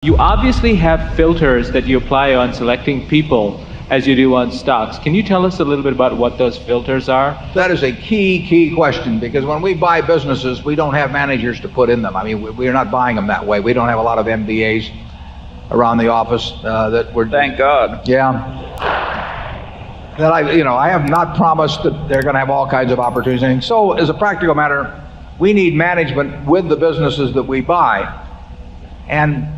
You obviously have filters that you apply on selecting people as you do on stocks. Can you tell us a little bit about what those filters are? That is a key question, because when we buy businesses, we don't have managers to put in them. I mean, we're not buying them that way. We don't have a lot of MBAs around the office that we're... Thank God. Yeah. That I have not promised that they're going to have all kinds of opportunities. So, as a practical matter, we need management with the businesses that we buy. And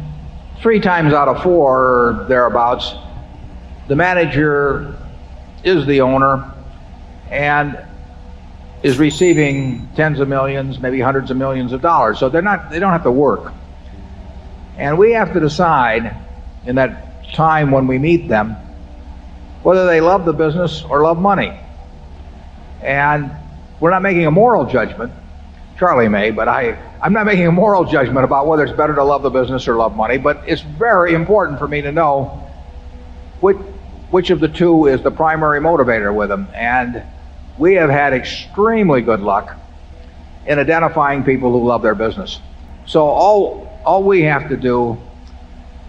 3 times out of 4 or thereabouts, the manager is the owner and is receiving tens of millions, maybe hundreds of millions of dollars. So they don't have to work. And we have to decide in that time when we meet them whether they love the business or love money. And we're not making a moral judgment. Charlie may, but I'm not making a moral judgment about whether it's better to love the business or love money, but it's very important for me to know which of the two is the primary motivator with them. And we have had extremely good luck in identifying people who love their business. So all we have to do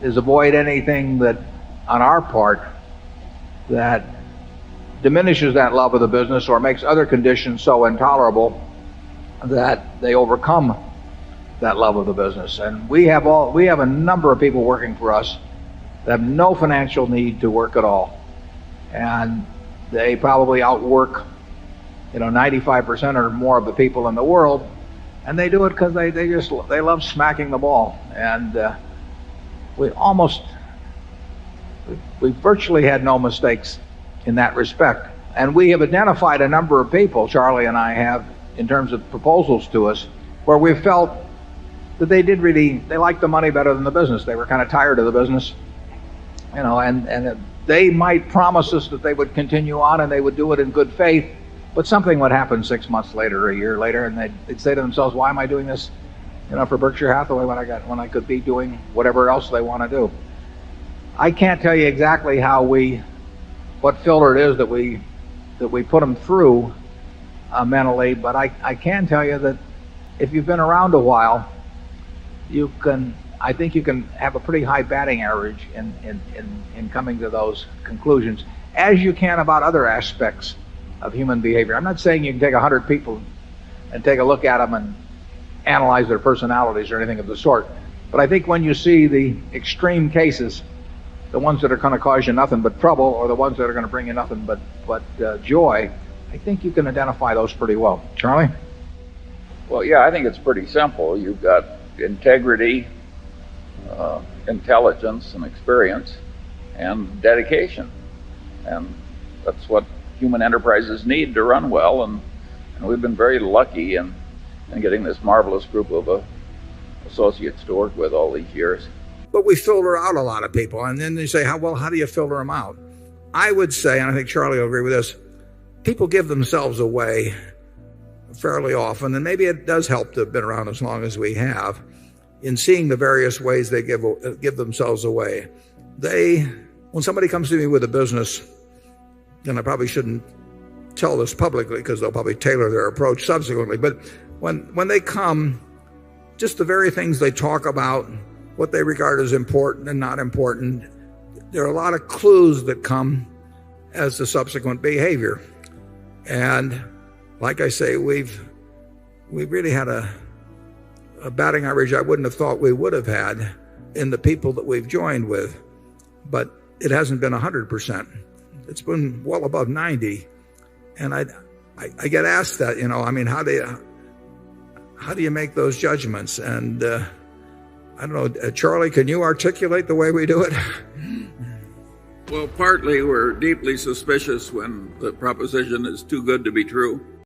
is avoid anything that, on our part, that diminishes that love of the business or makes other conditions so intolerable that they overcome that love of the business. And we have a number of people working for us that have no financial need to work at all, and they probably outwork 95% or more of the people in the world, and they do it because they love smacking the ball. And we virtually had no mistakes in that respect. And we have identified a number of people, Charlie and I have, in terms of proposals to us, where we felt that they liked the money better than the business. They were kind of tired of the business, and they might promise us that they would continue on and they would do it in good faith, but something would happen 6 months later or a year later, and they'd say to themselves, why am I doing this for Berkshire Hathaway when I could be doing whatever else they want to do? I can't tell you exactly what filter it is that we put them through mentally, but I can tell you that if you've been around a while, I think you can have a pretty high batting average in coming to those conclusions, as you can about other aspects of human behavior. I'm not saying you can take 100 people and take a look at them and analyze their personalities or anything of the sort, but I think when you see the extreme cases, the ones that are going to cause you nothing but trouble, or the ones that are going to bring you nothing but joy, I think you can identify those pretty well. Charlie? Well, yeah, I think it's pretty simple. You've got integrity, intelligence and experience, and dedication. And that's what human enterprises need to run well. And we've been very lucky in getting this marvelous group of associates to work with all these years. But we filter out a lot of people. And then they say, how do you filter them out? I would say, and I think Charlie will agree with this, people give themselves away fairly often, and maybe it does help to have been around as long as we have, in seeing the various ways they give themselves away. When somebody comes to me with a business, and I probably shouldn't tell this publicly because they'll probably tailor their approach subsequently, but when they come, just the very things they talk about, what they regard as important and not important, there are a lot of clues that come as to subsequent behavior. And like I say, we've really had a batting average I wouldn't have thought we would have had in the people that we've joined with, but it hasn't been 100%. It's been well above 90. And I get asked that, how do you make those judgments? And I don't know, Charlie, can you articulate the way we do it? Well, partly we're deeply suspicious when the proposition is too good to be true.